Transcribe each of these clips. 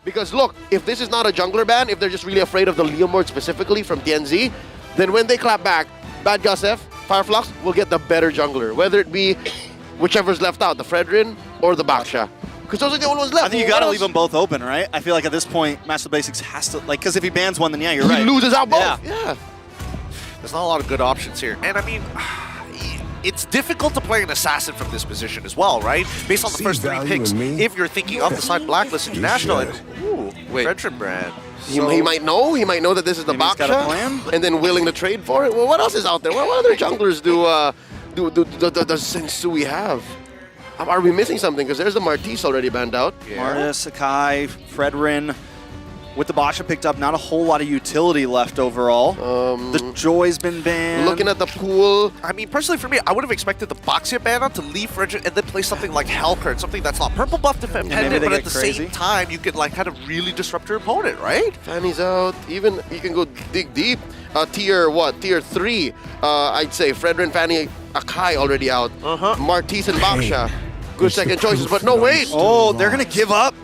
Because look, if this is not a jungler ban, if they're just really afraid of the Leomord specifically from TNZ, then when they clap back, Bad Gus F, Fireflux will get the better jungler, whether it be whichever's left out, the Fredrin or the Baksha. Because those are the only ones left. I think you got to leave them both open, right? I feel like at this point, Master Basics has to, like, because if he bans one, then yeah, you're right. He loses out both. Yeah. There's not a lot of good options here. And I mean, it's difficult to play an assassin from this position as well, right? Based on the first 3 picks, if you're thinking of the side BlackList International, and Fredrin brand. He might know. He might know that this is the Baksha, and then willing to trade for it. Well, what else is out there? What other junglers does Sensui have? Are we missing something? Because there's the Martis already banned out. Yeah. Martis, Sakai, Fredrin. With the Basha picked up, not a whole lot of utility left overall. The Joy's been banned. Looking at the pool. I mean, personally for me, I would have expected the Baksha ban on to leave Fredrin and then play something like Hellcurt, something that's not purple buff dependent, but at the same time, you could like kind of really disrupt your opponent, right? Fanny's out. Even you can go dig deep. Tier 3. I'd say Fredrin, Fanny, Akai already out. Martis and Baksha. Good second choices, but no, wait. Oh, they're going to give up?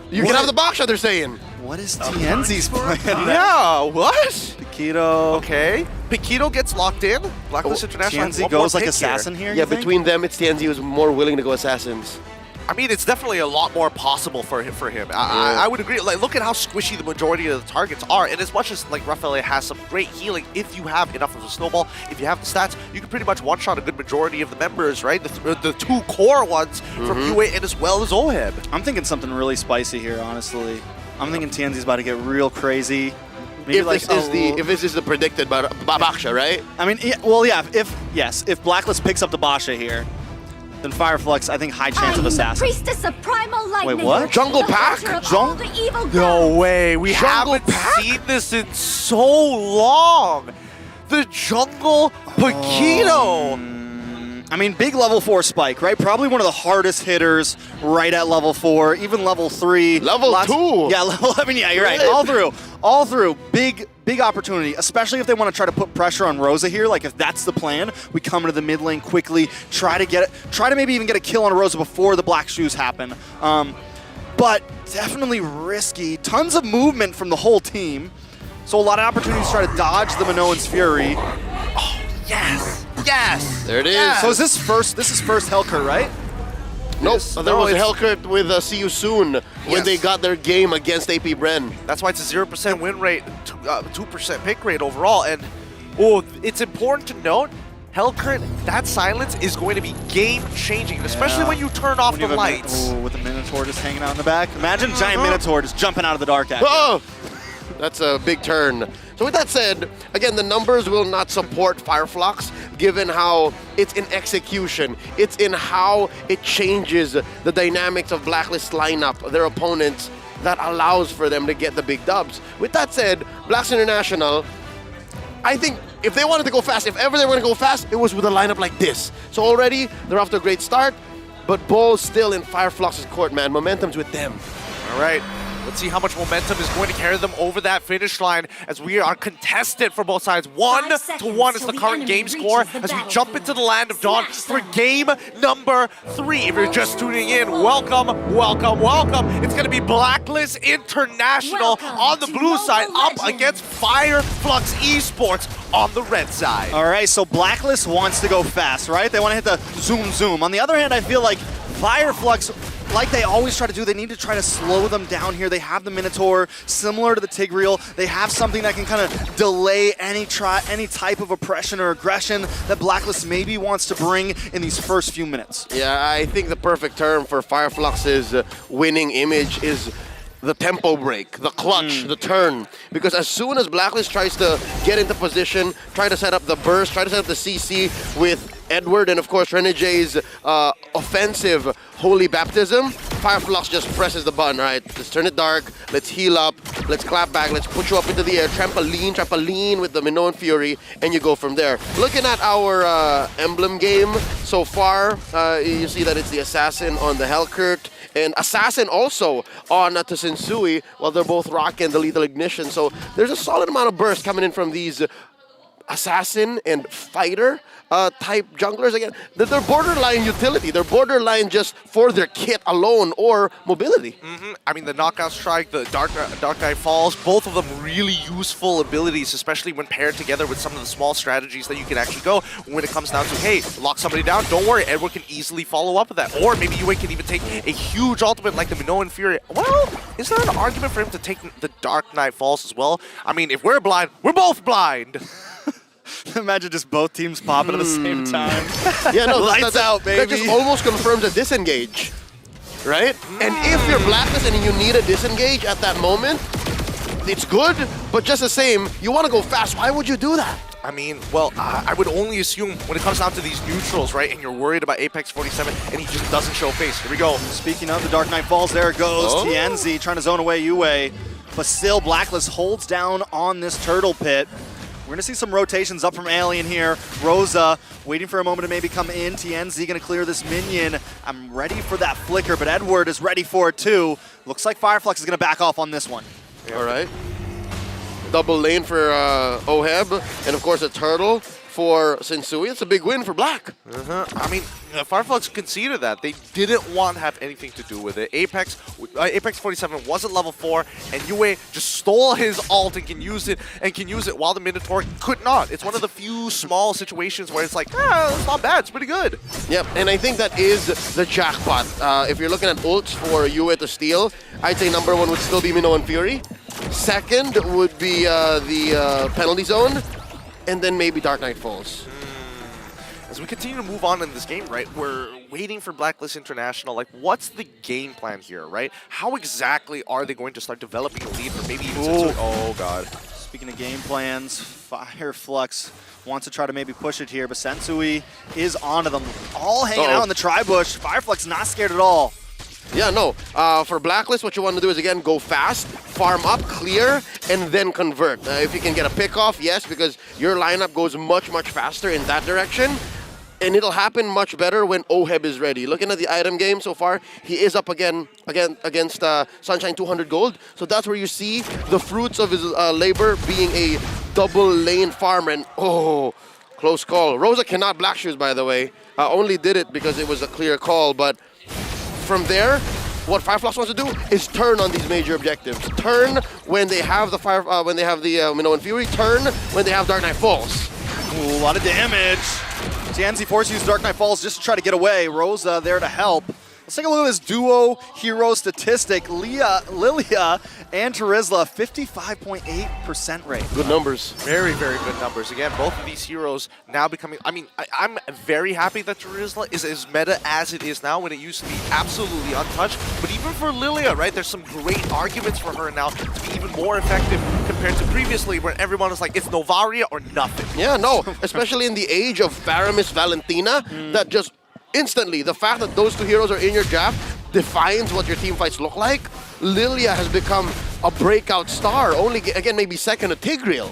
You can have the Baksha, they're saying. What is TNZ's plan? Yeah, what? Paquito. Okay. Paquito gets locked in. BlackList International. TNZ goes like assassin here? Yeah, between them, it's TNZ who's more willing to go assassins. I mean, it's definitely a lot more possible for him. I would agree. Like, look at how squishy the majority of the targets are. And as much as like Rafael has some great healing, if you have enough of a snowball, if you have the stats, you can pretty much one-shot a good majority of the members, right? The 2 core ones from UA and as well as Oheb. I'm thinking something really spicy here, honestly. I'm thinking TNZ's about to get real crazy. Maybe if this is the predicted Baksha, right? I mean, if BlackList picks up the Basha here, then Fireflux, I think high chance of assassin. Priestess of primal lightning. Wait, what? Jungle Pack? No way. We haven't seen this in so long. The Jungle Paquito. I mean, big level 4 spike, right? Probably one of the hardest hitters right at level 4, even level 3. Level 2. Yeah, you're right. All through. Big opportunity, especially if they want to try to put pressure on Rosa here. Like, if that's the plan, we come into the mid lane quickly, try to maybe even get a kill on Rosa before the black shoes happen. But definitely risky. Tons of movement from the whole team. So a lot of opportunities to try to dodge the Minoan's Fury. Oh, yes. Yes! There it is. So is this first Hellcurt, right? Nope. There was a Hellcurt with See You Soon when they got their game against AP Bren. That's why it's a 0% win rate, 2% pick rate overall. And it's important to note, Hellcurt, that silence is going to be game-changing, especially when you turn off the lights. With the Minotaur just hanging out in the back. Imagine giant Minotaur just jumping out of the dark at you. Oh! That's a big turn. So with that said, again, the numbers will not support Fireflux, given how it's in execution. It's in how it changes the dynamics of BlackList lineup, their opponents, that allows for them to get the big dubs. With that said, BlackList International, I think if they wanted to go fast, if ever they were going to go fast, it was with a lineup like this. So already, they're off to a great start, but Bull's still in Fireflux's court, man. Momentum's with them. All right. Let's see how much momentum is going to carry them over that finish line as we are contested for both sides. 1-1 is the current game score as we jump into the land of dawn for game number 3. If you're just tuning in, welcome. It's going to be BlackList International on the blue side up against Fireflux Esports on the red side. All right, so BlackList wants to go fast, right? They want to hit the zoom. On the other hand, I feel like Fireflux, like they always try to do, they need to try to slow them down here. They have the Minotaur, similar to the Tigreal. They have something that can kind of delay any type of oppression or aggression that BlackList maybe wants to bring in these first few minutes. Yeah, I think the perfect term for Fireflux's winning image is the tempo break, the clutch, the turn. Because as soon as BlackList tries to get into position, try to set up the burst, try to set up the CC with Edward and of course Renege's offensive Holy Baptism, Fireflux just presses the button, right? Let's turn it dark, let's heal up, let's clap back, let's put you up into the air, trampoline with the Minoan Fury, and you go from there. Looking at our emblem game so far, you see that it's the Assassin on the Hellcurt, and Assassin also on Sensui, while they're both rocking the Lethal Ignition. So there's a solid amount of burst coming in from these assassin and fighter type junglers. Again, they're borderline utility. They're borderline just for their kit alone or mobility. I mean, the Knockout Strike, the Dark Knight Falls, both of them really useful abilities, especially when paired together with some of the small strategies that you can actually go when it comes down to, hey, lock somebody down, don't worry, Edward can easily follow up with that. Or maybe Yue can even take a huge ultimate like the Minoan Fury. Well, is there an argument for him to take the Dark Knight Falls as well? I mean, if we're blind, we're both blind. Imagine just both teams popping at the same time. Yeah, no, Lights out, baby. That just almost confirms a disengage, right? And if you're BlackList and you need a disengage at that moment, it's good, but just the same, you want to go fast. Why would you do that? I mean, well, I would only assume when it comes down to these neutrals, right, and you're worried about Apex 47, and he just doesn't show face. Here we go. Speaking of the Dark Knight Falls, there it goes. TNZ trying to zone away Yue, but still BlackList holds down on this turtle pit. We're going to see some rotations up from Alien here. Rosa waiting for a moment to maybe come in. TNZ going to clear this minion. I'm ready for that flicker, but Edward is ready for it too. Looks like Fireflux is going to back off on this one. Yeah. All right. Double lane for Oheb, and of course a turtle for Sensui. It's a big win for Black. I mean, Fireflux conceded that. They didn't want to have anything to do with it. Apex 47 wasn't level 4, and Yue just stole his ult and can use it while the Minotaur could not. It's one of the few small situations where it's like, it's not bad, it's pretty good. Yep, and I think that is the jackpot. If you're looking at ults for Yue to steal, I'd say number 1 would still be Minoan Fury. Second would be the penalty zone. And then maybe Dark Knight Falls. As we continue to move on in this game, right, we're waiting for BlackList International. Like, what's the game plan here, right? How exactly are they going to start developing a lead for maybe even Sensui? Oh, God. Speaking of game plans, Fireflux wants to try to maybe push it here, but Sensui is onto them. All hanging out in the tri-bush. Fireflux not scared at all. Yeah, no. For BlackList, what you want to do is, again, go fast, farm up, clear, and then convert. If you can get a pick off, yes, because your lineup goes much, much faster in that direction. And it'll happen much better when Oheb is ready. Looking at the item game so far, he is up again against Sunshine 200 gold. So that's where you see the fruits of his labor being a double lane farmer. And close call. Rosa cannot black shoes, by the way. Only did it because it was a clear call, but from there, what Fireflux wants to do is turn on these major objectives. Turn when they have the Minoan Fury. Turn when they have Dark Knight Falls. Ooh, a lot of damage. TNZ forced to use Dark Knight Falls just to try to get away. Rosa there to help. Let's take a look at this duo hero statistic. Lilia and Terizla, 55.8% rate. Good numbers. Very, very good numbers. Again, both of these heroes now becoming... I mean, I'm very happy that Terizla is as meta as it is now when it used to be absolutely untouched. But even for Lilia, right, there's some great arguments for her now to be even more effective compared to previously where everyone was like, it's Novaria or nothing. Yeah, no. Especially in the age of Faramis Valentina, that just... instantly, the fact that those two heroes are in your draft defines what your team fights look like. Lilia has become a breakout star, only, again, maybe second to Tigreal.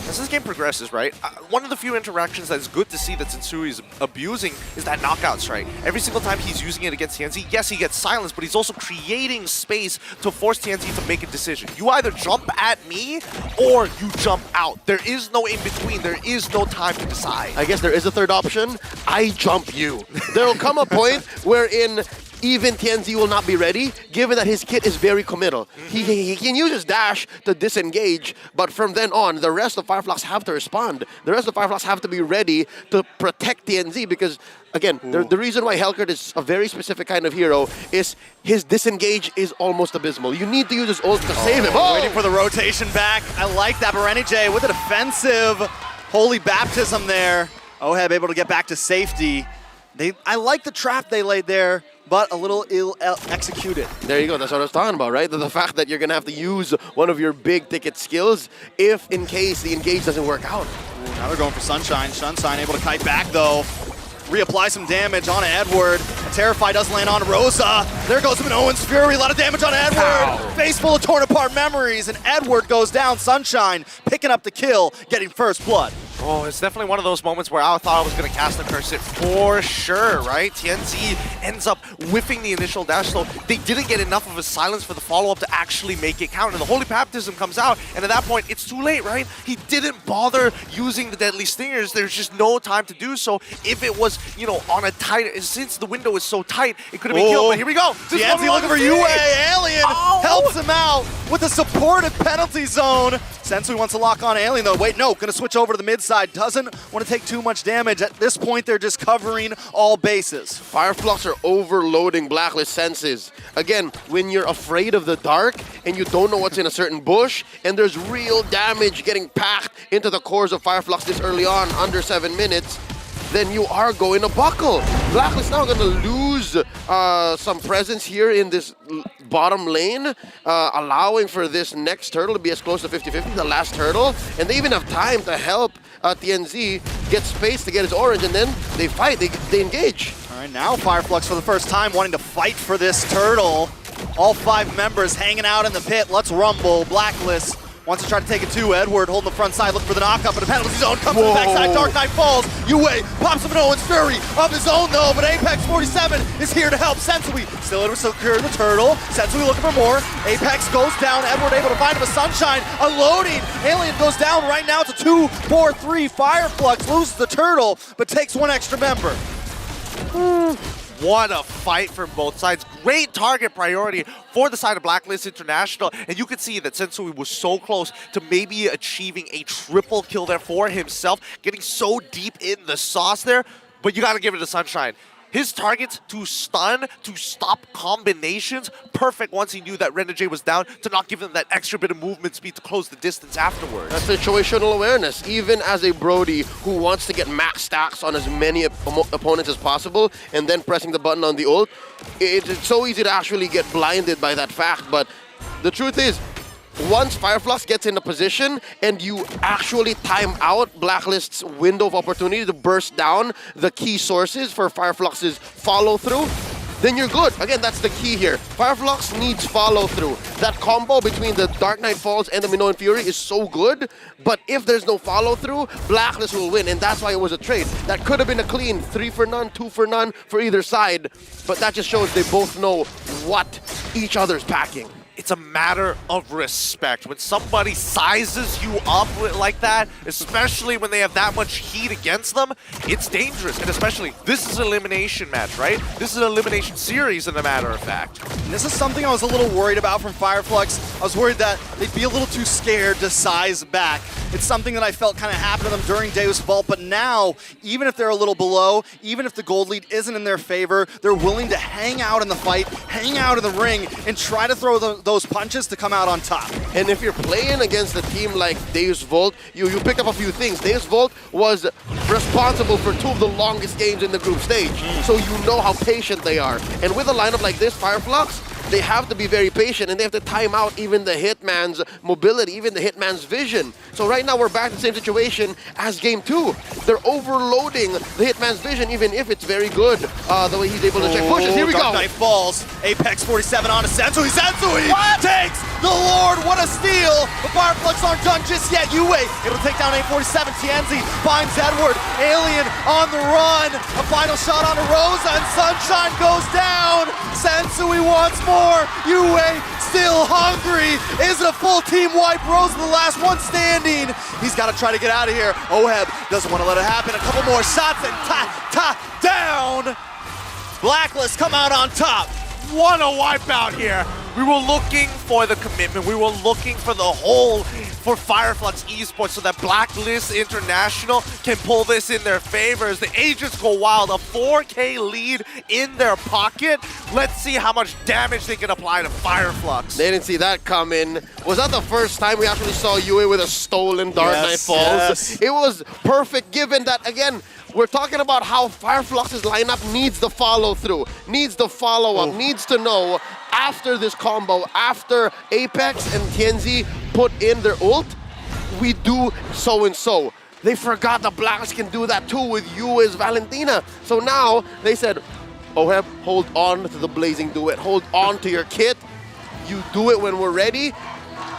As this game progresses, right, one of the few interactions that is good to see that Sensui is abusing is that knockout strike. Every single time he's using it against TNZ, yes, he gets silenced, but he's also creating space to force TNZ to make a decision. You either jump at me or you jump out. There is no in between. There is no time to decide. I guess there is a third option. I jump you. There will come a point wherein even TNZ will not be ready, given that his kit is very committal. He can use his dash to disengage, but from then on, the rest of Fireflux have to respond. The rest of Fireflux have to be ready to protect TNZ because, again, the reason why Helkert is a very specific kind of hero is his disengage is almost abysmal. You need to use his ult to save him. Waiting for the rotation back. I like that. Renijay with a defensive holy baptism there. Oheb able to get back to safety. I like the trap they laid there, but a little ill-executed. There you go. That's what I was talking about, right? The fact that you're going to have to use one of your big-ticket skills if, in case, the engage doesn't work out. Ooh, now they're going for Sunshine. Sunshine able to kite back, though. Reapply some damage on Edward. Terrify doesn't land on Rosa. There goes Minoan's Fury. A lot of damage on Edward. Ow. Face full of torn apart memories, and Edward goes down. Sunshine picking up the kill, getting first blood. Oh, it's definitely one of those moments where I thought I was going to cast the curse it for sure, right? TNZ ends up whiffing the initial dash, so they didn't get enough of a silence for the follow-up to actually make it count. And the Holy Baptism comes out, and at that point, it's too late, right? He didn't bother using the Deadly Stingers. There's just no time to do so. If it was, you know, on a tight, since the window is so tight, it could have been killed, but here we go. This is what TNZ we want looking to for see. UA. Alien helps him out with a supportive penalty zone. Sensui wants to lock on Alien, though. Wait, no, gonna switch over to the mid side. Doesn't want to take too much damage. At this point, they're just covering all bases. Fireflux are overloading BlackList senses. Again, when you're afraid of the dark and you don't know what's in a certain bush, and there's real damage getting packed into the cores of Fireflux this early on, under 7 minutes, then you are going to buckle. BlackList now going to lose some presence here in this bottom lane, allowing for this next turtle to be as close to 50-50, the last turtle, and they even have time to help TNZ get space to get his orange, and then they fight, they engage. All right, now Fireflux for the first time wanting to fight for this turtle. All 5 members hanging out in the pit. Let's rumble. BlackList wants to try to take it to Edward, holding the front side, looking for the knockup, but a penalty zone comes to the backside. Dark Knight falls. UA pops up an Owen's Fury of his own, though, but Apex 47 is here to help Sensui. Still able to secure the turtle. Sensui looking for more. Apex goes down. Edward able to find him a Sunshine. Unloading. Alien goes down. Right now it's a 2-4-3. Fireflux loses the turtle, but takes 1 extra member. What a fight from both sides. Great target priority for the side of BlackList International. And you can see that Sensui was so close to maybe achieving a triple kill there for himself, getting so deep in the sauce there. But you got to give it to Sunshine. His targets to stun, to stop combinations, perfect once he knew that Renegade was down, to not give him that extra bit of movement speed to close the distance afterwards. That's situational awareness. Even as a Brody who wants to get max stacks on as many opponents as possible and then pressing the button on the ult, it's so easy to actually get blinded by that fact. But the truth is, once Fireflux gets in a position and you actually time out BlackList's window of opportunity to burst down the key sources for Fireflux's follow-through, then you're good. Again, that's the key here. Fireflux needs follow-through. That combo between the Dark Knight Falls and the Minoan Fury is so good, but if there's no follow-through, BlackList will win, and that's why it was a trade. That could have been a clean 3 for none, 2 for none for either side, but that just shows they both know what each other's packing. It's a matter of respect. When somebody sizes you up like that, especially when they have that much heat against them, it's dangerous. And especially, this is an elimination match, right? This is an elimination series, as a matter of fact. And this is something I was a little worried about from Fireflux. I was worried that they'd be a little too scared to size back. It's something that I felt kind of happened to them during Deus Vault, but now, even if they're a little below, even if the gold lead isn't in their favor, they're willing to hang out in the fight, hang out in the ring, and try to throw those punches to come out on top. And if you're playing against a team like Deus Vault, you pick up a few things. Deus Vault was responsible for 2 of the longest games in the group stage, so you know how patient they are. And with a lineup like this, Fireflux, they have to be very patient, and they have to time out even the Hitman's mobility, even the Hitman's vision. So right now we're back to the same situation as Game 2. They're overloading the Hitman's vision, even if it's very good, the way he's able to check pushes. Here we Dark go. Knight falls. Apex 47 on a Sensui. Sensui takes the Lord. What a steal. The Fireflux aren't done just yet. UA able to take down A47. TNZ finds Edward. Alien on the run. A final shot on a Rosa, and Sunshine goes down. Sensui wants more. UA still hungry. Is it a full team wipe? Rosa the last one standing. He's got to try to get out of here. Oheb doesn't want to let it happen. A couple more shots and down. BlackList come out on top. What a wipeout here. We were looking for the commitment. We were looking for the whole for Fireflux Esports so that BlackList International can pull this in their favor as the agents go wild. A 4K lead in their pocket. Let's see how much damage they can apply to Fireflux. They didn't see that coming. Was that the first time we actually saw UA with a stolen Dark Knight Falls? Yes. It was perfect, given that, again, we're talking about how Fireflux's lineup needs the follow-through, needs the follow-up, needs to know after this combo, after Apex and TNZ put in their ult, we do so-and-so. They forgot the BlackList can do that too with UA's Valentina. So now they said, Oheb, hold on to the Blazing Duet, hold on to your kit. You do it when we're ready.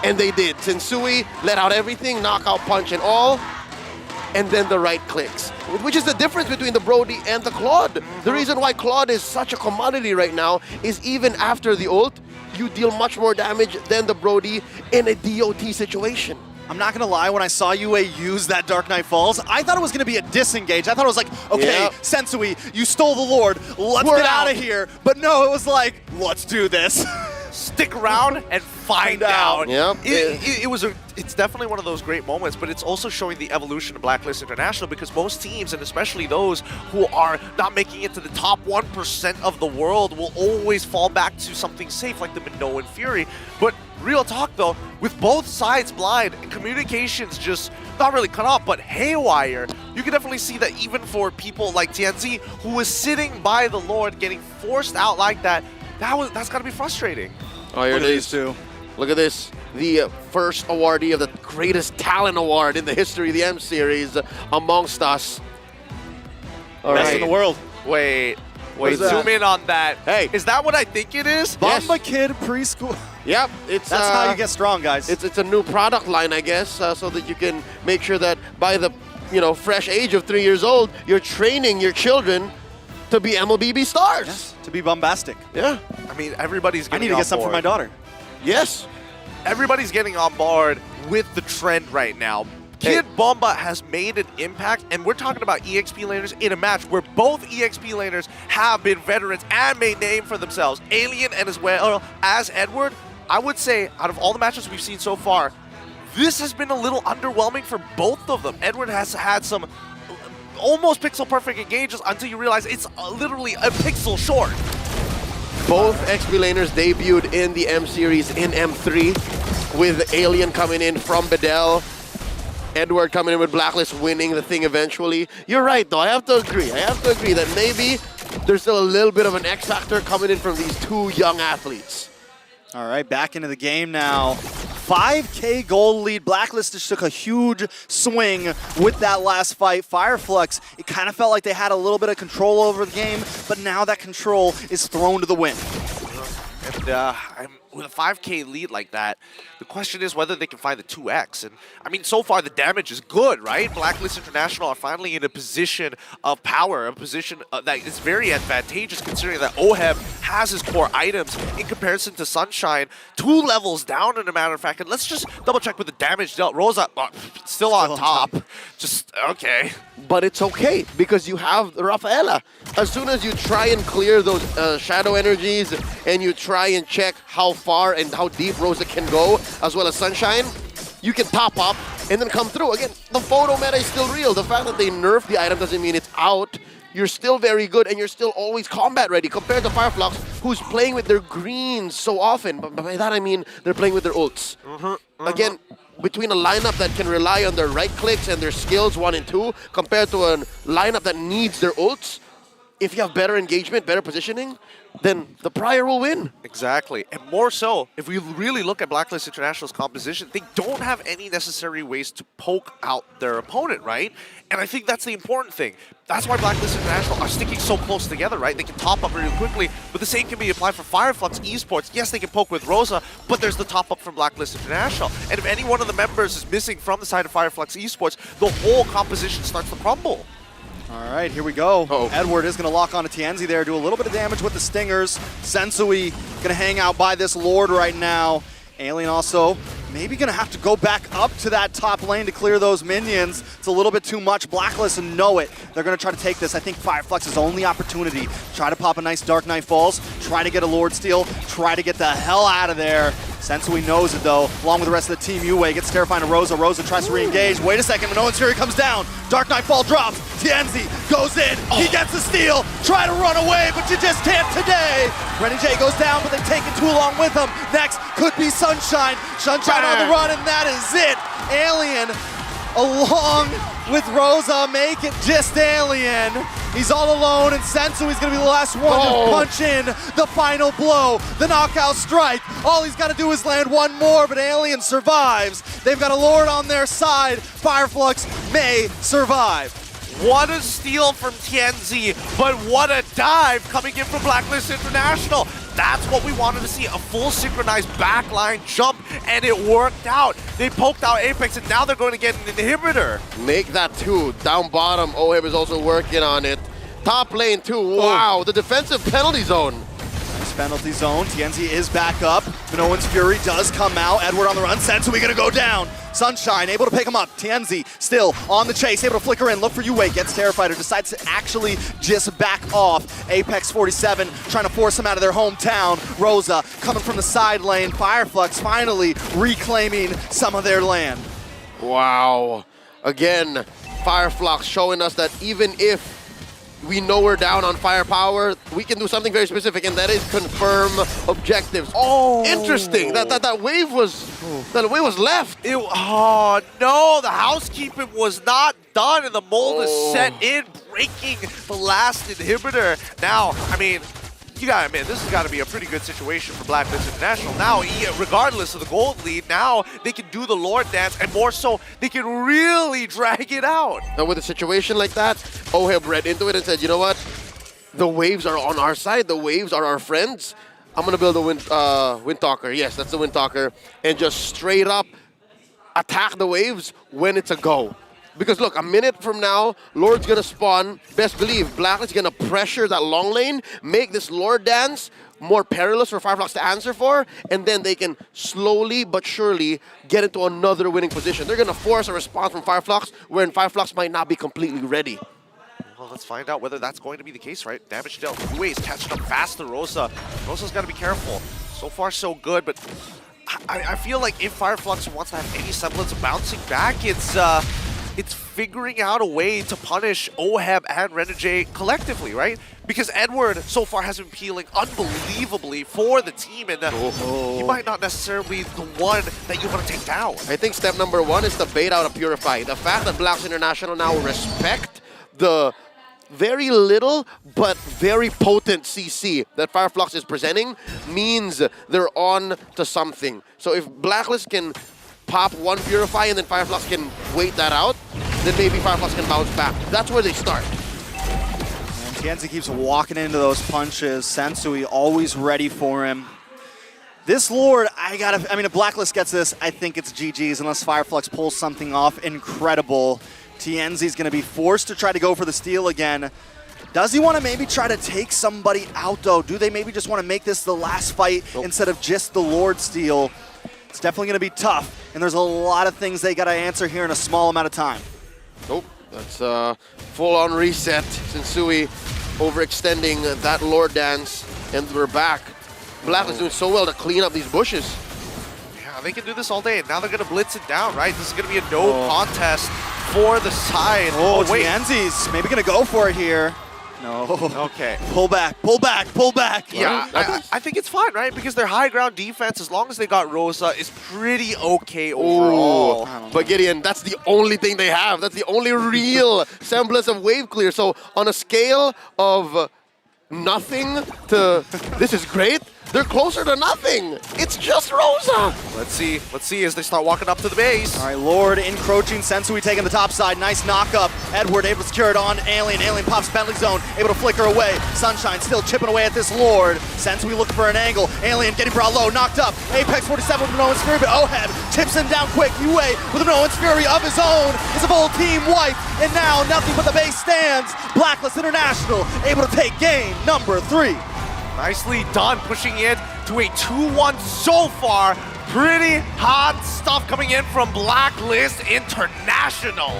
And they did. Sensui let out everything, knockout punch and all. and then the right clicks, which is the difference between the Brody and the Claude. The reason why Claude is such a commodity right now is even after the ult, you deal much more damage than the Brody in a DOT situation. I'm not gonna lie, when I saw UA use that Dark Knight Falls, I thought it was gonna be a disengage. I thought it was like, okay, Yep. Sensui, you stole the Lord, let's We're get out out. of here. But no, it was like, let's do this. Stick around and find out. Yep. It's definitely one of those great moments, but it's also showing the evolution of BlackList International, because most teams, and especially those who are not making it to the top 1% of the world, will always fall back to something safe like the Minoan Fury. But real talk though, with both sides blind and communications just not really cut off, but haywire, you can definitely see that even for people like TNZ, who was sitting by the Lord, getting forced out like that, that's gotta be frustrating. Oh, here Look it at is. these two. Look at this. The first awardee of the greatest talent award in the history of the M Series amongst us. All Best right. in the world. Wait, is that? zoom in on that. Hey. Is that what I think it is? Yes. Bomba Kid preschool. Yep. It's That's how you get strong, guys. It's a new product line, I guess, so that you can make sure that by the fresh age of 3 years old, you're training your children to be MLBB stars. to be bombastic. Yeah. I mean, everybody's I getting need to on get some for board. my daughter. Yes. Everybody's getting on board with the trend right now. Kid Bomba has made an impact, and we're talking about EXP laners in a match where both EXP laners have been veterans and made name for themselves. Alien and as well as Edward, I would say out of all the matches we've seen so far, this has been a little underwhelming for both of them. Edward has had some almost pixel perfect engages until you realize it's literally a pixel short. Both XP laners debuted in the M Series in M3, with Alien coming in from Bedell, Edward coming in with BlackList winning the thing eventually. You're right, though. I have to agree that maybe there's still a little bit of an X factor coming in from these two young athletes. All right, back into the game now. 5K goal lead. BlackList just took a huge swing with that last fight. Fireflux, it kind of felt like they had a little bit of control over the game, but now that control is thrown to the wind. And with a 5K lead like that, the question is whether they can find the 2X. And I mean, so far the damage is good, right? BlackList International are finally in a position of power, a position that is very advantageous considering that Oheb has his core items in comparison to Sunshine, 2 levels down in a matter of fact. And let's just double check with the damage dealt. Rosa, still on top. Just, okay. But it's okay, because you have Rafaela. As soon as you try and clear those shadow energies and you try and check how far and how deep Rosa can go, as well as Sunshine, you can top up and then come through. Again, the photo meta is still real. The fact that they nerfed the item doesn't mean it's out. You're still very good and you're still always combat ready compared to Fireflux, who's playing with their greens so often. But by that I mean they're playing with their ults. Again, between a lineup that can rely on their right clicks and their skills 1 and 2 compared to a lineup that needs their ults, if you have better engagement, better positioning, then the Prior will win. Exactly. And more so, if we really look at BlackList International's composition, they don't have any necessary ways to poke out their opponent, right? And I think that's the important thing. That's why BlackList International are sticking so close together, right? They can top up really quickly, but the same can be applied for Fireflux Esports. Yes, they can poke with Rosa, but there's the top up from BlackList International. And if any one of the members is missing from the side of Fireflux Esports, the whole composition starts to crumble. All right, here we go. Uh-oh. Edward is going to lock onto Tienzi there, do a little bit of damage with the stingers. Sensui going to hang out by this Lord right now. Alien also maybe going to have to go back up to that top lane to clear those minions. It's a little bit too much. BlackList know it. They're going to try to take this. I think Fireflux's only opportunity. Try to pop a nice Dark Knight Falls. Try to get a Lord Steal. Try to get the hell out of there. Sensui knows it though, along with the rest of the team. Yue gets terrifying to Rosa. Rosa tries to re-engage. Wait a second, Minoan's Fury comes down. Dark Knight Fall drops. Tienzi goes in. He gets the steal. Try to run away, but you just can't today. Renny J goes down, but they've taken too long with him. Next could be Sunshine. Sunshine on the run, and that is it. Alien along with Rosa make it just Alien. He's all alone, and Sensui's gonna be the last one to punch in the final blow, the knockout strike. All he's gotta do is land one more, but Alien survives. They've got a Lord on their side. Fireflux may survive. What a steal from Tienzi, but what a dive coming in from BlackList International. That's what we wanted to see, a full synchronized backline jump, and it worked out. They poked out Apex, and now they're going to get an inhibitor. Make that two. Down bottom, Oheb is also working on it. Top lane too, wow, the defensive penalty zone. Nice penalty zone, TNZ is back up. Minoan's Fury does come out, Edward on the run, Sensui gonna go down. Sunshine able to pick him up, TNZ still on the chase, able to flicker in, look for Yue, gets terrified or decides to actually just back off. Apex 47 trying to force him out of their hometown. Rosa coming from the side lane, Fireflux finally reclaiming some of their land. Wow. Again, Fireflux showing us that even if we know we're down on firepower, we can do something very specific, and that is confirm objectives. Oh, interesting. That wave was left. Oh no, the housekeeping was not done, and the mold is set in, breaking the last inhibitor. Now, I mean, you gotta admit, this has got to be a pretty good situation for BlackList International. Now, regardless of the gold lead, now they can do the Lord Dance, and more so, they can really drag it out. Now, with a situation like that, Oheb read into it and said, you know what? The waves are on our side. The waves are our friends. I'm going to build a Windtalker. Yes, that's the Windtalker. And just straight up attack the waves when it's a go. Because look, a minute from now, Lord's gonna spawn. Best believe, BlackList is gonna pressure that long lane, make this Lord Dance more perilous for Fireflux to answer for, and then they can slowly but surely get into another winning position. They're gonna force a response from Fireflux, when Fireflux might not be completely ready. Well, let's find out whether that's going to be the case, right? Damage dealt. Yue is catching up fast to Rosa. Rosa's gotta be careful. So far, so good, but I feel like if Fireflux wants to have any semblance of bouncing back, it's figuring out a way to punish Oheb and Renegade collectively, right? Because Edward so far has been peeling unbelievably for the team, and he might not necessarily be the one that you want to take down. I think step number one is to bait out a Purify. The fact that BlackList International now respect the very little but very potent CC that Fireflux is presenting means they're on to something. So if BlackList can pop one Purify and then Fireflux can wait that out, then maybe Fireflux can bounce back. That's where they start. And TNZ keeps walking into those punches. Sensui always ready for him. This Lord, I mean, if BlackList gets this, I think it's GG's unless Fireflux pulls something off incredible. TNZ's gonna be forced to try to go for the steal again. Does he want to maybe try to take somebody out though? Do they maybe just want to make this the last fight instead of just the Lord steal? It's definitely going to be tough, and there's a lot of things they got to answer here in a small amount of time. Nope, that's a full-on reset. Sensui overextending that Lord Dance, and we're back. BlackList doing so well to clean up these bushes. Yeah, they can do this all day, and now they're going to blitz it down, right? This is going to be a no contest for the side. Oh, wait. TNZ's maybe going to go for it here. No. Okay. Pull back, pull back, pull back. Yeah, I think it's fine, right? Because their high ground defense, as long as they got Rosa, is pretty okay overall. But Gideon, that's the only thing they have. That's the only real semblance of wave clear. So on a scale of nothing to this is great, they're closer to nothing. It's just Rosa. Let's see as they start walking up to the base. All right, Lord encroaching, Sensui taking the top side. Nice knock up. Edward able to secure it on Alien. Alien pops penalty zone, able to flicker away. Sunshine still chipping away at this Lord. Sensui looking for an angle. Alien getting brought low, knocked up. Apex 47 with Minoan's Fury, but Oheb tips him down quick. Yue with Minoan's Fury of his own. It's a full team wipe, and now nothing but the base stands. BlackList International able to take game number 3. Nicely done, pushing it to a 2-1 so far. Pretty hot stuff coming in from BlackList International.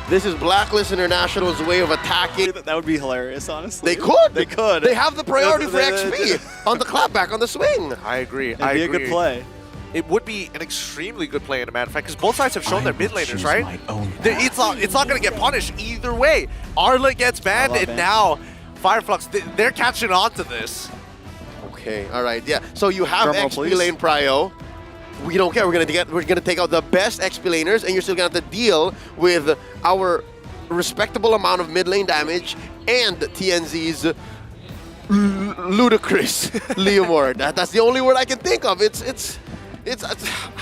This is BlackList International's way of attacking. That would be hilarious, honestly. They could. They could. They have the priority for XP on the clapback, on the swing. I agree. It'd be a good play. It would be an extremely good play, in a matter of fact, because both sides have shown their mid laners, right? It's not going to get punished either way. Arla gets banned, and now Fireflux, they're catching on to this. Okay, all right, yeah. So you have Drum roll, XP please. lane prio. We don't care. We're gonna take out the best XP laners, and you're still gonna have to deal with our respectable amount of mid lane damage and TNZ's ludicrous Leomord. That's the only word I can think of. It's I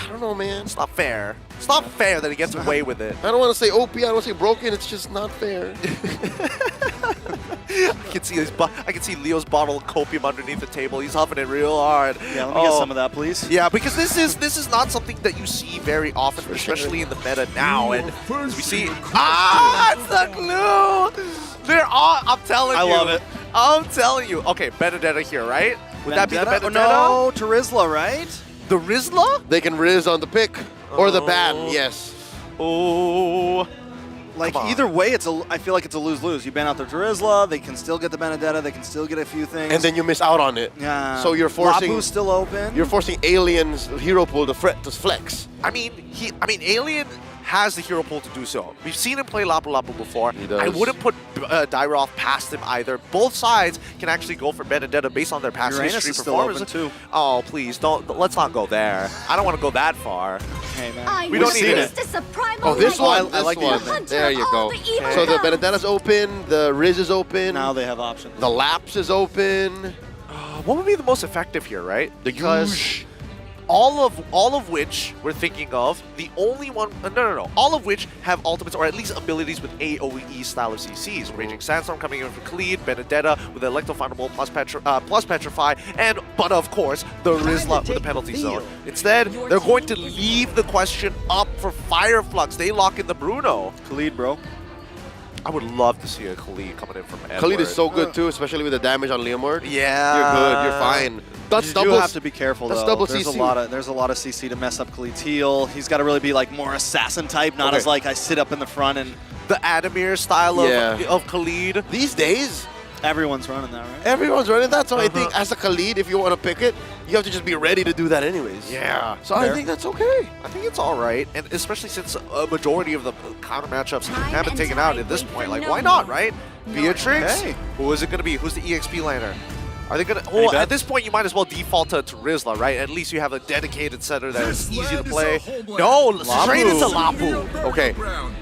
don't know, man. It's not fair. It's not fair that he gets away with it. I don't want to say OP. I don't want to say broken. It's just not fair. I can see Leo's bottle of copium underneath the table. He's huffing it real hard. Yeah, let me get some of that, please. Yeah, because this is not something that you see very often, especially in the meta now. And as we see, it's the glue. They're all. I'm telling you. I love it. I'm telling you. Okay, Benedetta here, right? Would that be the Benedetta? No, Tarizla, right? The Rizla? They can Riz on the pick or the ban, yes. Oh. Like, either way, I feel like it's a lose-lose. You ban out the Tarizla, they can still get the Benedetta, they can still get a few things. And then you miss out on it. Yeah. So you're forcing... Lapu's still open. You're forcing Alien's hero pool to flex. I mean, Alien has the hero pool to do so. We've seen him play Lapu Lapu before. He does. I wouldn't put Dairoth past him either. Both sides can actually go for Benedetta based on their past Uranus history is still performance. open too. Oh, please, let's not go there. I don't want to go that far. Hey, man. We don't need it. Oh, this one? I like this the one. There you go. Okay. So the Benedetta's open, the Riz is open, Now they have options. the Lapse is open. What would be the most effective here, right? Because Yush. all of which we're thinking of, the only one, no, all of which have ultimates or at least abilities with AoE style of CCs. Raging Sandstorm coming in from Khalid, Benedetta with the Electro-Fineable plus Petrify, but of course, the Rizla with the penalty zone. Instead, they're going to leave the question up for Fire Flux. They lock in the Bruno. Khalid, bro. I would love to see a Khalid coming in from Edward. Khalid is so good too, especially with the damage on Leomord. Yeah. You're good, you're fine. That's You double. do have to be careful, that's though. double there's CC. a lot of CC to mess up Khalid's heal. He's got to really be like more assassin type, not Okay. as like I sit up in the front and The Adamir style of Khalid. These days, everyone's running that, right? everyone's running that, so I think as a Khalid, if you want to pick it, you have to just be ready to do that anyways. Yeah. So I think that's okay. I think it's all right, and especially since a majority of the counter matchups have been taken out at this point. Like, why not, right? Beatrix? Hey. Who is it going to be? Who's the EXP laner? Are they going to... Well, at this point, you might as well default to Rizla, right? At least you have a dedicated setter that is easy to play. No, straight into Lapu. Okay.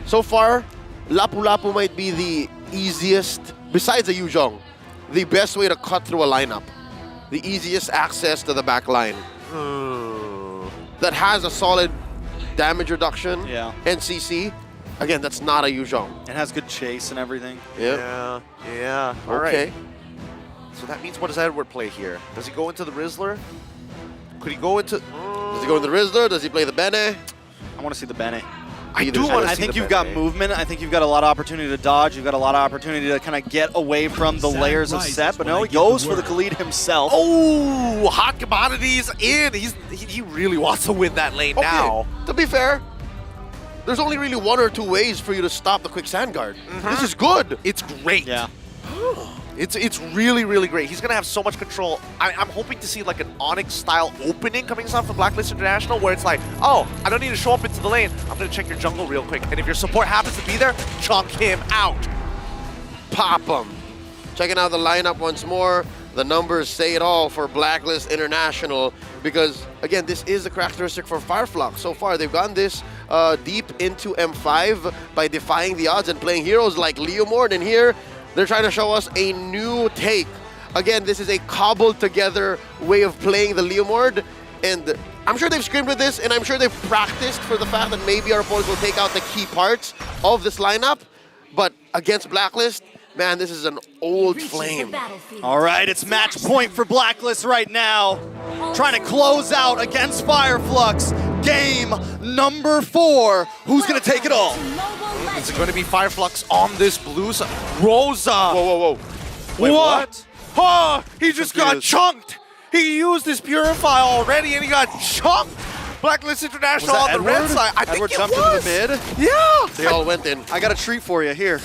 So far, Lapu Lapu might be the easiest, besides the Yuzhong, the best way to cut through a lineup. The easiest access to the back line. That has a solid damage reduction and CC. Again, that's not a Yuzhong. It has good chase and everything. Yeah. Yeah. All Okay. right. So that means what does Edward play here? Does he go into the Rizzler? Could he go into... Does he go in the Rizzler? Does he play the Bene? I want to see the Bene. I do want to I see think the you've got Bene. movement. I think you've got a lot of opportunity to dodge. You've got a lot of opportunity to kind of get away from the layers of set. But no, he goes for the Khalid himself. Oh, hot commodities in. He really wants to win that lane now. To be fair, there's only really one or two ways for you to stop the quicksand guard. This is good. It's great. Yeah. It's really, really great. He's going to have so much control. I'm hoping to see like an Onyx-style opening coming out from BlackList International where it's like, oh, I don't need to show up into the lane. I'm going to check your jungle real quick. And if your support happens to be there, chunk him out. Pop him. Checking out the lineup once more. The numbers say it all for BlackList International because, again, this is a characteristic for Fireflux. So far, they've gotten this deep into M5 by defying the odds and playing heroes like Leomord. And here, they're trying to show us a new take. Again, this is a cobbled together way of playing the Leomord. And I'm sure they've screamed with this, and I'm sure they've practiced for the fact that maybe our opponents will take out the key parts of this lineup. But against BlackList, man, this is an old flame. All right, it's match point for BlackList right now. Trying to close out against Fireflux. Game number 4. Who's going to take it all? Is it going to be Fireflux on this blue side? Rosa! Whoa. Wait, what? Oh, he just got Confused. chunked. He used his Purify already and he got chunked. BlackList International on the red side. I Edward think jumped it was. into the mid. Yeah. They all went in. I got a treat for you here.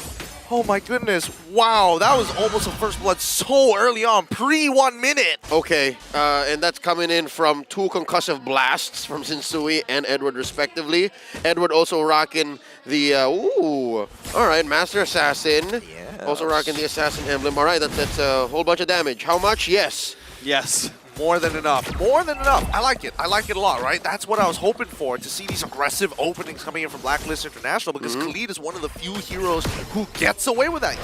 Oh my goodness. Wow, that was almost a first blood so early on, pre-1 minute. Okay, and that's coming in from 2 concussive blasts from Shinsui and Edward respectively. Edward also rocking the, all right, Master Assassin. Yes. Also rocking the Assassin emblem. All right, that's a whole bunch of damage. How much? Yes. Yes. More than enough. More than enough. I like it. I like it a lot, right? That's what I was hoping for, to see these aggressive openings coming in from BlackList International, because Khalid is one of the few heroes who gets away with that.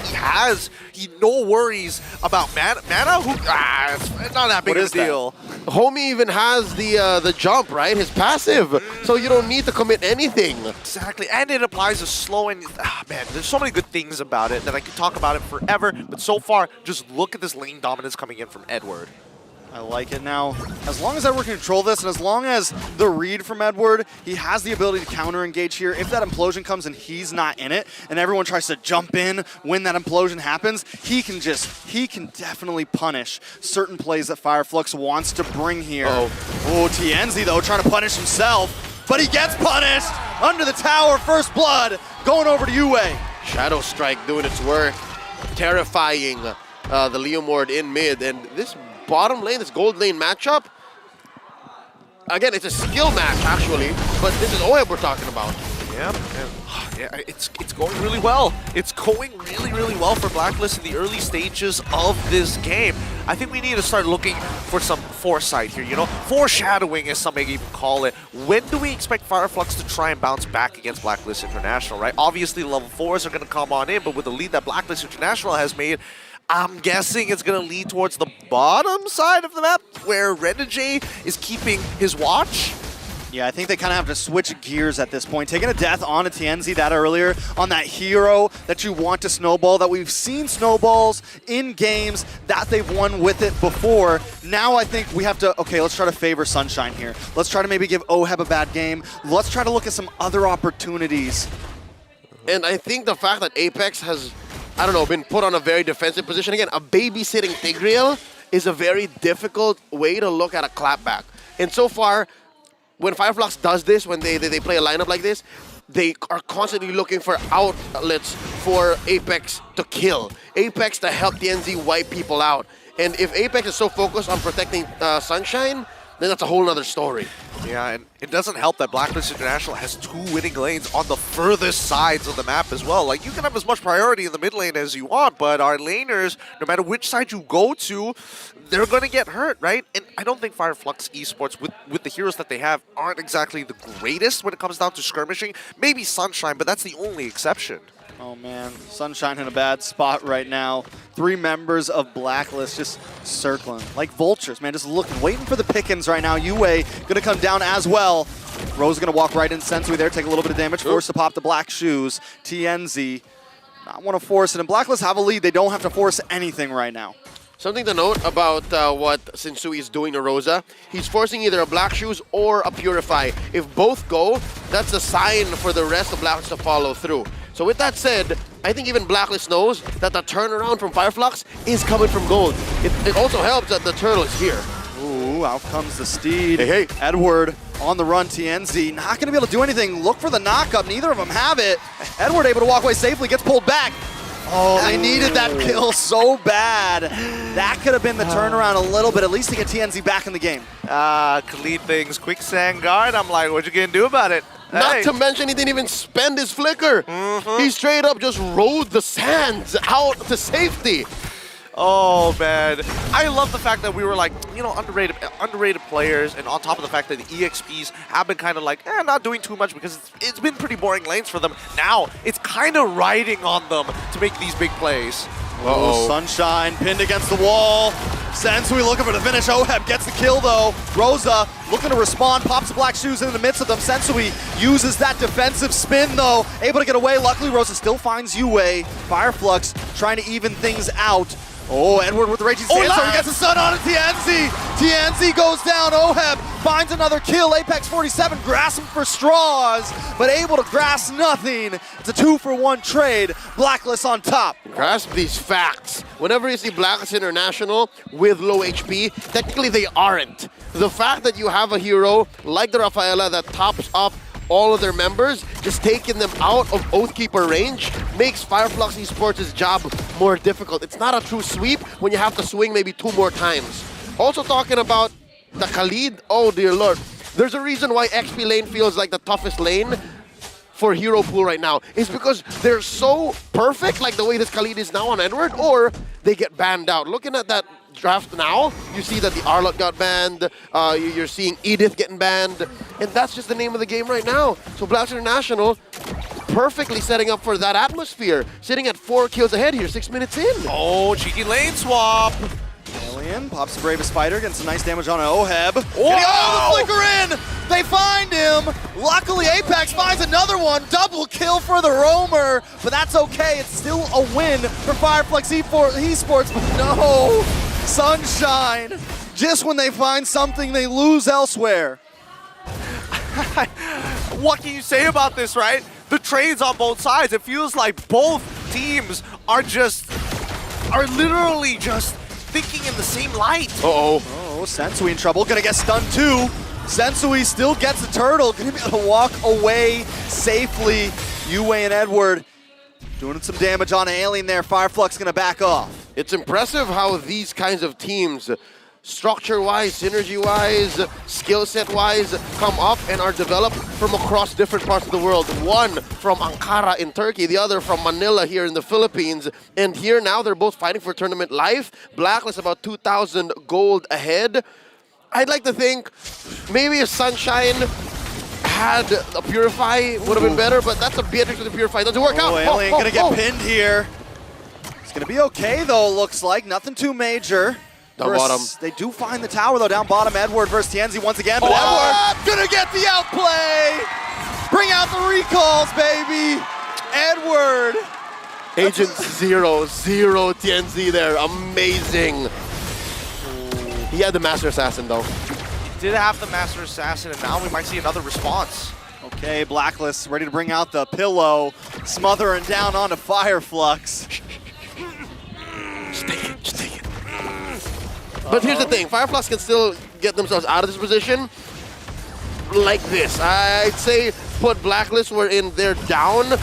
He no worries about mana. It's not that big What of a is that? deal. Homie even has the jump, right? His passive. So you don't need to commit anything. Exactly, and it applies a slow and man, there's so many good things about it that I could talk about it forever. But so far, just look at this lane dominance coming in from Edward. I like it now. As long as Edward can control this, and as long as the read from Edward, he has the ability to counter-engage here. If that implosion comes and he's not in it, and everyone tries to jump in when that implosion happens, he can definitely punish certain plays that Fireflux wants to bring here. Oh, TNZ, though, trying to punish himself, but he gets punished! Under the tower, first blood, going over to Yue. Shadow Strike doing its work, terrifying the Leomord in mid, and this bottom lane, this gold lane matchup, again, it's a skill match actually, but this is OHEB we're talking about. Yeah, it's going really well. It's going really well for BlackList in the early stages of this game. I think we need to start looking for some foresight here, you know? Foreshadowing, as some may even call it. When do we expect Fireflux to try and bounce back against BlackList International, right? Obviously, level 4s are going to come on in, but with the lead that BlackList International has made, I'm guessing it's going to lead towards the bottom side of the map, where Renegade is keeping his watch. Yeah, I think they kind of have to switch gears at this point. Taking a death on a TNZ that earlier, on that hero that you want to snowball, that we've seen snowballs in games that they've won with it before. Now I think we have to, okay, let's try to favor Sunshine here. Let's try to maybe give OHEB a bad game. Let's try to look at some other opportunities. And I think the fact that Apex has, I don't know, been put on a very defensive position. Again, a babysitting Tigreal is a very difficult way to look at a clapback. And so far, when Fireflux does this, when they play a lineup like this, they are constantly looking for outlets for Apex to kill. Apex to help TNZ wipe people out. And if Apex is so focused on protecting Sunshine, then that's a whole other story. Yeah, and it doesn't help that BlackList International has 2 winning lanes on the furthest sides of the map as well. Like, you can have as much priority in the mid lane as you want, but our laners, no matter which side you go to, they're going to get hurt, right? And I don't think Fireflux Esports, with the heroes that they have, aren't exactly the greatest when it comes down to skirmishing. Maybe Sunshine, but that's the only exception. Oh man, Sunshine in a bad spot right now. 3 members of BlackList just circling like vultures, man, just looking, waiting for the pickings right now. Yue gonna come down as well. Rose gonna walk right in Sensui there, take a little bit of damage, forced to pop the black shoes. TNZ not want to force it, and BlackList have a lead. They don't have to force anything right now. Something to note about what Sensui is doing to Rosa, he's forcing either a Black Shoes or a Purify. If both go, that's a sign for the rest of BlackList to follow through. So with that said, I think even BlackList knows that the turnaround from Fireflux is coming from gold. It also helps that the turtle is here. Ooh, out comes the steed. Hey. Edward on the run, TNZ. Not going to be able to do anything. Look for the knock-up. Neither of them have it. Edward able to walk away safely, gets pulled back. Oh, I needed that kill so bad. That could have been the turnaround a little bit, at least to get TNZ back in the game. Could lead things. Quicksand guard. I'm like, what you gonna do about it? Not to mention he didn't even spend his flicker. He straight up just rode the sands out to safety. Oh man, I love the fact that we were like, you know, underrated players, and on top of the fact that the EXPs have been kind of like, not doing too much because it's been pretty boring lanes for them. Now it's kind of riding on them to make these big plays. Oh, Sunshine pinned against the wall. Sensui looking for the finish. OHEB gets the kill though. Rosa looking to respond, pops the black shoes in the midst of them. Sensui uses that defensive spin though, able to get away. Luckily, Rosa still finds Yue. Fireflux trying to even things out. Oh, Edward with the raging sandstorm, he gets the stun on it, TNZ! TNZ goes down, OHEB finds another kill, Apex 47 grasping for straws, but able to grasp nothing. It's a 2-for-1 trade, BlackList on top. Grasp these facts. Whenever you see BlackList International with low HP, technically they aren't. The fact that you have a hero like the Rafaela that tops up all of their members, just taking them out of Oathkeeper range makes Fireflux Esports' job more difficult. It's not a true sweep when you have to swing maybe 2 more times. Also talking about the Khalid, oh dear lord. There's a reason why XP lane feels like the toughest lane for hero pool right now. It's because they're so perfect, like the way this Khalid is now on Edward, or they get banned out. Looking at that draft now, you see that the Arlott got banned, you're seeing Edith getting banned, and that's just the name of the game right now. So BlackList International perfectly setting up for that atmosphere, sitting at 4 kills ahead here, 6 minutes in. Oh, cheeky lane swap. Alien in, pops the bravest fighter, getting some nice damage on an Oheb. Whoa! The flicker in! They find him! Luckily, Apex finds another one. Double kill for the roamer, but that's okay. It's still a win for Fireflux Esports, but no! Sunshine! Just when they find something, they lose elsewhere. What can you say about this, right? The trades on both sides, it feels like both teams are literally just thinking in the same light. Oh, Sensui in trouble, gonna get stunned too. Sensui still gets the turtle, gonna be able to walk away safely. Yue and Edward doing some damage on Alien there. Fireflux gonna back off. It's impressive how these kinds of teams, structure-wise, synergy-wise, skill set-wise, come up and are developed from across different parts of the world. One from Ankara in Turkey, the other from Manila here in the Philippines. And here now they're both fighting for tournament life. BlackList about 2,000 gold ahead. I'd like to think maybe if Sunshine had a Purify would have been better, but that's a Beatrix with a Purify. Doesn't work out. Alien gonna get pinned here. It's gonna be okay though, looks like. Nothing too major. Down bottom. They do find the tower though, down bottom. Edward versus Tienzi once again, but Edward gonna get the outplay! Bring out the recalls, baby! Edward! Agent 0, Tienzi there. Amazing. He had the Master Assassin though. He did have the Master Assassin, and now we might see another response. Okay, BlackList ready to bring out the pillow, smothering down onto Fireflux. Just take it. But here's the thing, Fireflux can still get themselves out of this position like this. I'd say put BlackList where they're down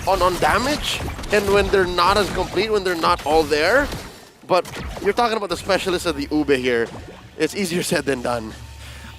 on damage, and when they're not as complete, when they're not all there. But you're talking about the specialists of the Ube here. It's easier said than done.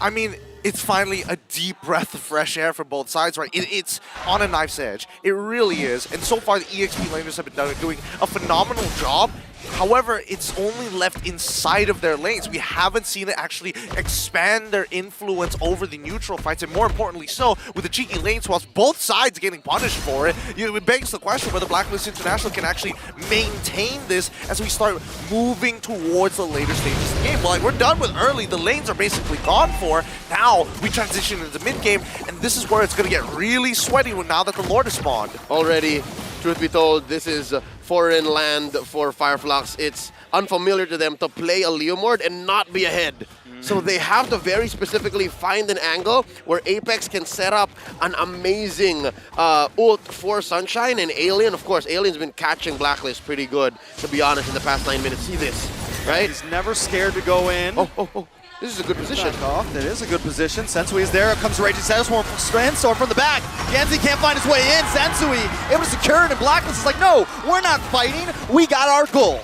I mean, it's finally a deep breath of fresh air from both sides, right? It's on a knife's edge. It really is. And so far, the EXP laners have been doing a phenomenal job. However, it's only left inside of their lanes. We haven't seen it actually expand their influence over the neutral fights, and more importantly so, with the cheeky lane swaps, both sides getting punished for it. It begs the question whether BlackList International can actually maintain this as we start moving towards the later stages of the game. Well, like, we're done with early. The lanes are basically gone for. Now, we transition into mid-game, and this is where it's going to get really sweaty now that the Lord has spawned. Already, truth be told, this is foreign land for Fireflux. It's unfamiliar to them to play a Leomord and not be ahead. So they have to very specifically find an angle where Apex can set up an amazing ult for Sunshine and Alien. Of course, Alien's been catching BlackList pretty good, to be honest, in the past 9 minutes. See this, right? He's never scared to go in. Oh. This is a good position. Back off. That is a good position. Sensui is there. Up comes Raging Sandstorm from the back. Genzi can't find his way in. Sensui able to secure it, and BlackList is like, no, we're not fighting. We got our goal.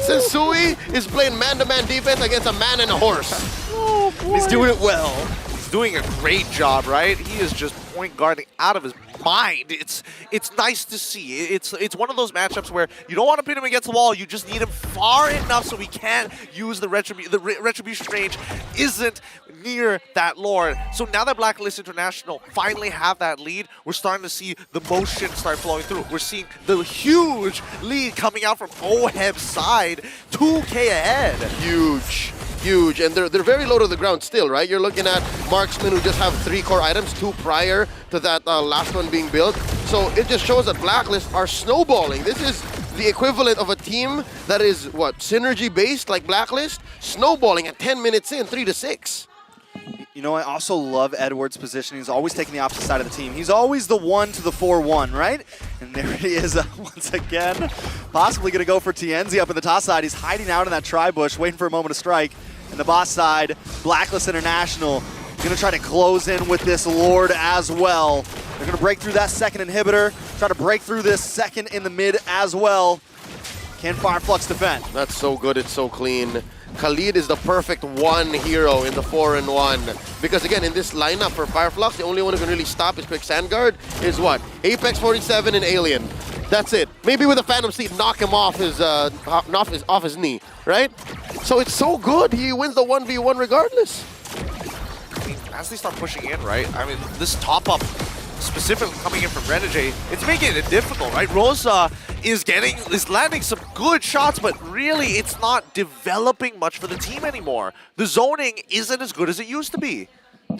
Sensui is playing man-to-man defense against a man and a horse. Oh, boy. He's doing it well. He's doing a great job, right? He is just point guarding out of his mind. It's nice to see. It's one of those matchups where you don't want to pin him against the wall. You just need him far enough so he can't use the retribution range isn't near that Lord. So now that BlackList International finally have that lead, we're starting to see the motion start flowing through. We're seeing the huge lead coming out from Oheb's side, 2K ahead. Huge, and they're very low to the ground still, right? You're looking at marksmen who just have 3 core items, 2 prior to that last one being built. So it just shows that BlackList are snowballing. This is the equivalent of a team that is, what, synergy-based like BlackList, snowballing at 10 minutes in, 3-6. You know, I also love Edward's position. He's always taking the opposite side of the team. He's always the 1 to the 4-1, right? And there he is once again. Possibly going to go for Tienzi up in the top side. He's hiding out in that tri-bush, waiting for a moment to strike. And the boss side, BlackList International, going to try to close in with this Lord as well. They're going to break through that second inhibitor, try to break through this second in the mid as well. Can Fireflux defend? That's so good, it's so clean. Khalid is the perfect one hero in the 4-1. Because again, in this lineup for Fireflux, the only one who can really stop his quick Sandguard is what? Apex 47 and Alien. That's it. Maybe with a Phantom Seed, knock him off his knee, right? So it's so good. He wins the 1v1 regardless. I mean, as they start pushing in, right? I mean, this top-up specifically coming in from Renegade, it's making it difficult, right? Rosa is landing some good shots, but really it's not developing much for the team anymore. The zoning isn't as good as it used to be.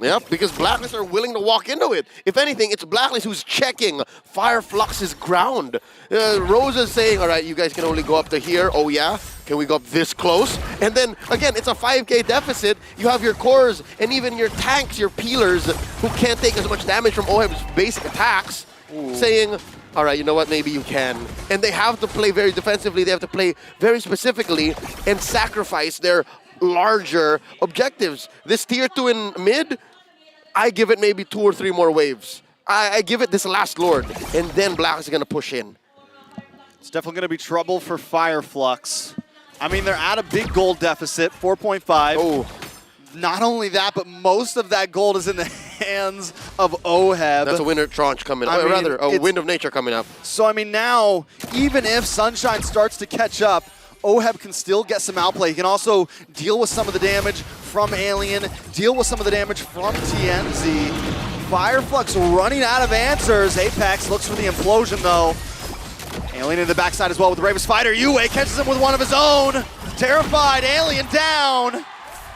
Yep, because BlackList are willing to walk into it. If anything, it's BlackList who's checking Fire Flux's ground. Rosa's saying, all right, you guys can only go up to here. Oh, yeah? Can we go up this close? And then, again, it's a 5k deficit. You have your cores and even your tanks, your peelers, who can't take as much damage from OHEB's basic attacks, saying, all right, you know what, maybe you can. And they have to play very defensively. They have to play very specifically and sacrifice their larger objectives. This tier 2 in mid, I give it maybe 2 or 3 more waves. I give it this last Lord, and then Black is going to push in. It's definitely going to be trouble for Fire Flux. I mean, they're at a big gold deficit, 4.5. Oh. Not only that, but most of that gold is in the hands of OHEB. That's a winter tranche coming up. I mean, Rather, a wind of nature coming up. So, I mean, now, even if Sunshine starts to catch up, OHEB can still get some outplay. He can also deal with some of the damage from Alien, deal with some of the damage from TNZ. Fireflux running out of answers. Apex looks for the implosion, though. Alien in the backside as well with the Bravest Fighter. Yue catches him with one of his own. Terrified, Alien down.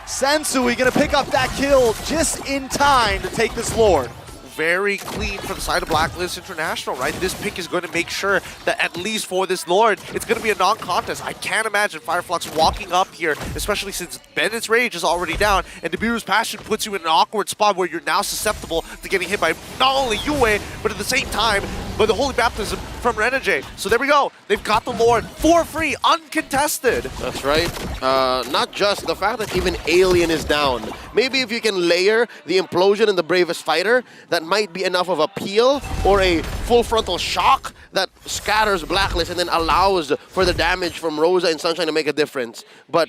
Sensui gonna pick up that kill just in time to take this Lord. Very clean from the side of BlackList International, right? This pick is going to make sure that at least for this Lord, it's going to be a non-contest. I can't imagine Fireflux walking up here, especially since Bennett's Rage is already down, and Nibiru's Passion puts you in an awkward spot where you're now susceptible to getting hit by not only Yue, but at the same time, by the Holy Baptism from Renegade. So there we go. They've got the Lord for free, uncontested. That's right. Not just the fact that even Alien is down. Maybe if you can layer the implosion and the Bravest Fighter, that might be enough of a peel or a full frontal shock that scatters BlackList and then allows for the damage from Rosa and Sunshine to make a difference. But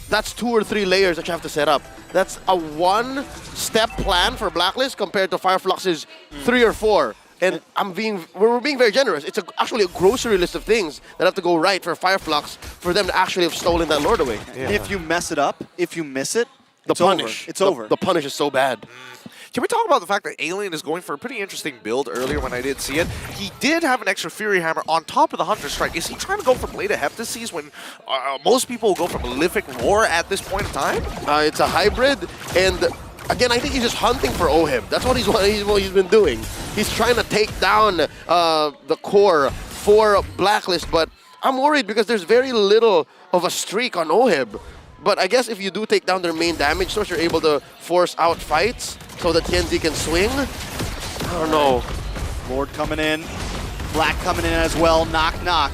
that's 2 or 3 layers that you have to set up. That's a 1-step plan for BlackList compared to Fireflux's 3 or 4. And we're being very generous. It's actually a grocery list of things that have to go right for Fireflux for them to actually have stolen that Lord away. Yeah. If you mess it up, if you miss it, it's punish. Over. It's over. The punish is so bad. Can we talk about the fact that Alien is going for a pretty interesting build earlier when I did see it? He did have an extra Fury Hammer on top of the Hunter Strike. Is he trying to go for Blade of Heptases when most people will go for Malefic Roar at this point in time? It's a hybrid, and again, I think he's just hunting for OHEB. That's what he's been doing. He's trying to take down the core for BlackList, but I'm worried because there's very little of a streak on OHEB. But I guess if you do take down their main damage source, you're able to force out fights so that TNZ can swing. I don't know. Lord coming in. Black coming in as well. Knock, knock.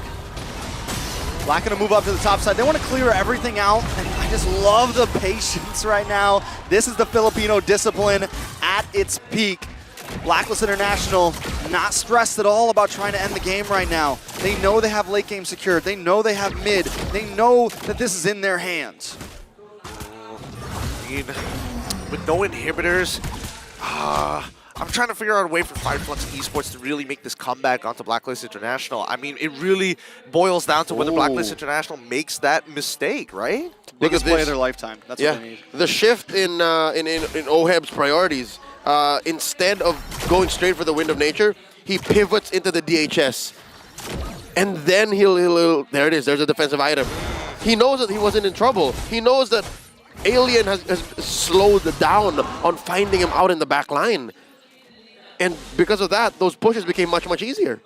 Black gonna move up to the top side. They want to clear everything out, and I just love the patience right now. This is the Filipino discipline at its peak. BlackList International not stressed at all about trying to end the game right now. They know they have late game secured. They know they have mid. They know that this is in their hands. I mean, with no inhibitors, I'm trying to figure out a way for Fireflux Esports to really make this comeback onto BlackList International. I mean, it really boils down to whether BlackList International makes that mistake, right? Biggest play of their lifetime. That's what they need. The shift in OHEB's priorities, instead of going straight for the Wind of Nature, he pivots into the DHS. And then he'll there it is, there's a defensive item. He knows that he wasn't in trouble. He knows that Alien has slowed down on finding him out in the back line. And because of that, those pushes became much, much easier.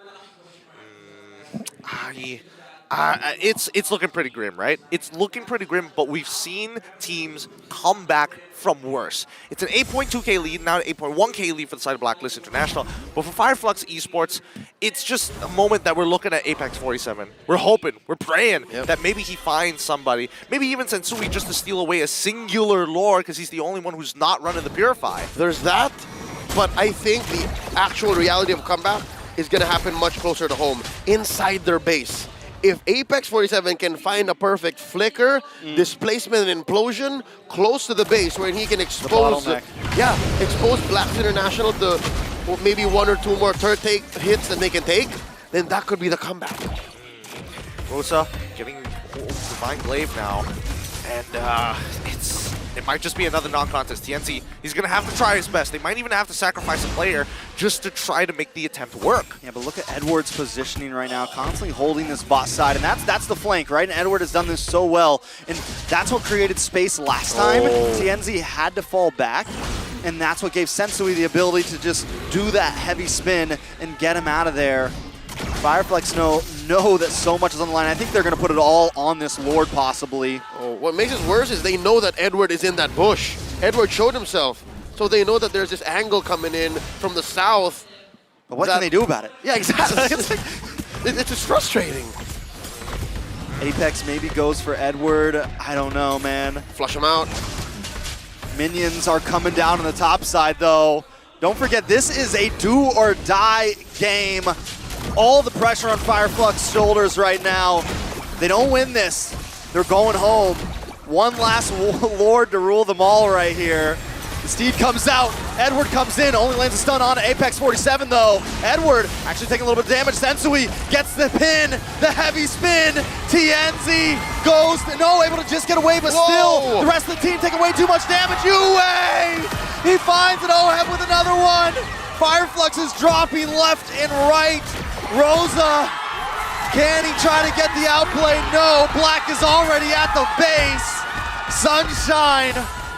It's looking pretty grim, right? It's looking pretty grim, but we've seen teams come back from worse. It's an 8.2k lead, now an 8.1k lead for the side of BlackList International. But for Fireflux Esports, it's just a moment that we're looking at Apex 47. We're hoping, we're praying that maybe he finds somebody, maybe even Sensui, just to steal away a singular Lord because he's the only one who's not running the Purify. There's that, but I think the actual reality of comeback is going to happen much closer to home, inside their base. If Apex 47 can find a perfect flicker, displacement, and implosion close to the base where he can expose expose BlackList International to maybe 1 or 2 more turret hits that they can take, then that could be the comeback. Rosa getting Divine Glaive now, and it might just be another non-contest. TNC, he's going to have to try his best. They might even have to sacrifice a player just to try to make the attempt work. Yeah, but look at Edward's positioning right now, constantly holding this bot side, and that's the flank, right? And Edward has done this so well, and that's what created space last time. TNZ had to fall back, and that's what gave Sensui the ability to just do that heavy spin and get him out of there. Fireflex know that so much is on the line. I think they're going to put it all on this Lord, possibly. Oh, what makes it worse is they know that Edward is in that bush. Edward showed himself, so they know that there's this angle coming in from the south. But what can they do about it? Yeah, exactly. It's just frustrating. Apex maybe goes for Edward. I don't know, man. Flush him out. Minions are coming down on the top side, though. Don't forget, this is a do-or-die game. All the pressure on Fireflux shoulders right now. They don't win this, they're going home. One last Lord to rule them all right here. The Steed comes out, Edward comes in, only lands a stun on Apex 47 though. Edward actually taking a little bit of damage. Sensui gets the pin, the heavy spin. TNZ goes, no, able to just get away, but still, the rest of the team taking way too much damage. Yue! He finds an OHEB with another one. Fireflux is dropping left and right. Rosa, can he try to get the outplay? No, Black is already at the base. Sunshine,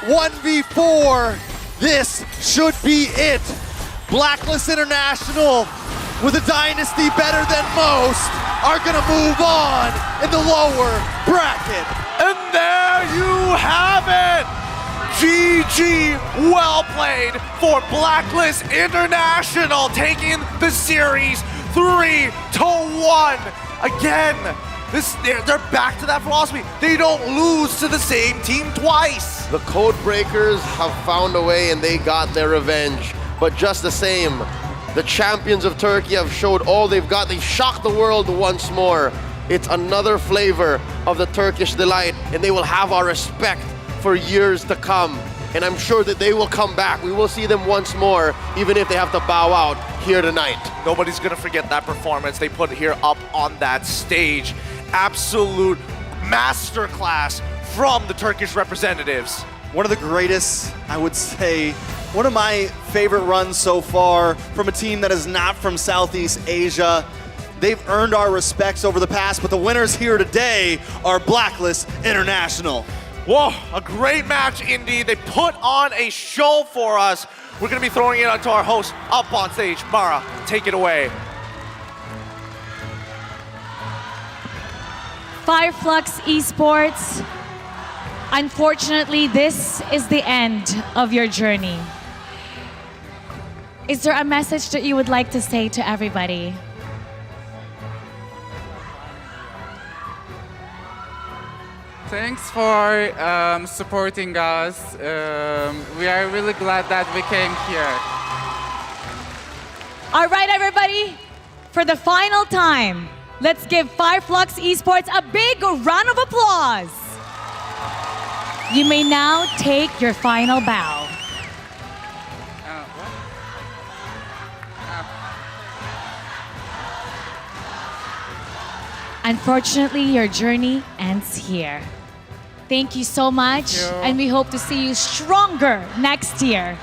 1v4. This should be it. BlackList International, with a dynasty better than most, are gonna move on in the lower bracket. And there you have it! GG, well played for BlackList International, taking the series 3-1. Again, they're back to that philosophy. They don't lose to the same team twice. The Code Breakers have found a way and they got their revenge. But just the same, the champions of Turkey have showed all they've got. They've shocked the world once more. It's another flavor of the Turkish delight, and they will have our respect for years to come. And I'm sure that they will come back. We will see them once more, even if they have to bow out here tonight. Nobody's gonna forget that performance they put here up on that stage. Absolute masterclass from the Turkish representatives. One of the greatest, I would say, one of my favorite runs so far from a team that is not from Southeast Asia. They've earned our respects over the past, but the winners here today are BlackList International. Whoa, a great match indeed. They put on a show for us. We're gonna be throwing it onto our host up on stage. Mara, take it away. Fireflux Esports, unfortunately, this is the end of your journey. Is there a message that you would like to say to everybody? Thanks for supporting us. We are really glad that we came here. All right, everybody, for the final time, let's give Fireflux Esports a big round of applause. You may now take your final bow. Unfortunately, your journey ends here. Thank you so much, Thank you. and we hope to see you stronger next year.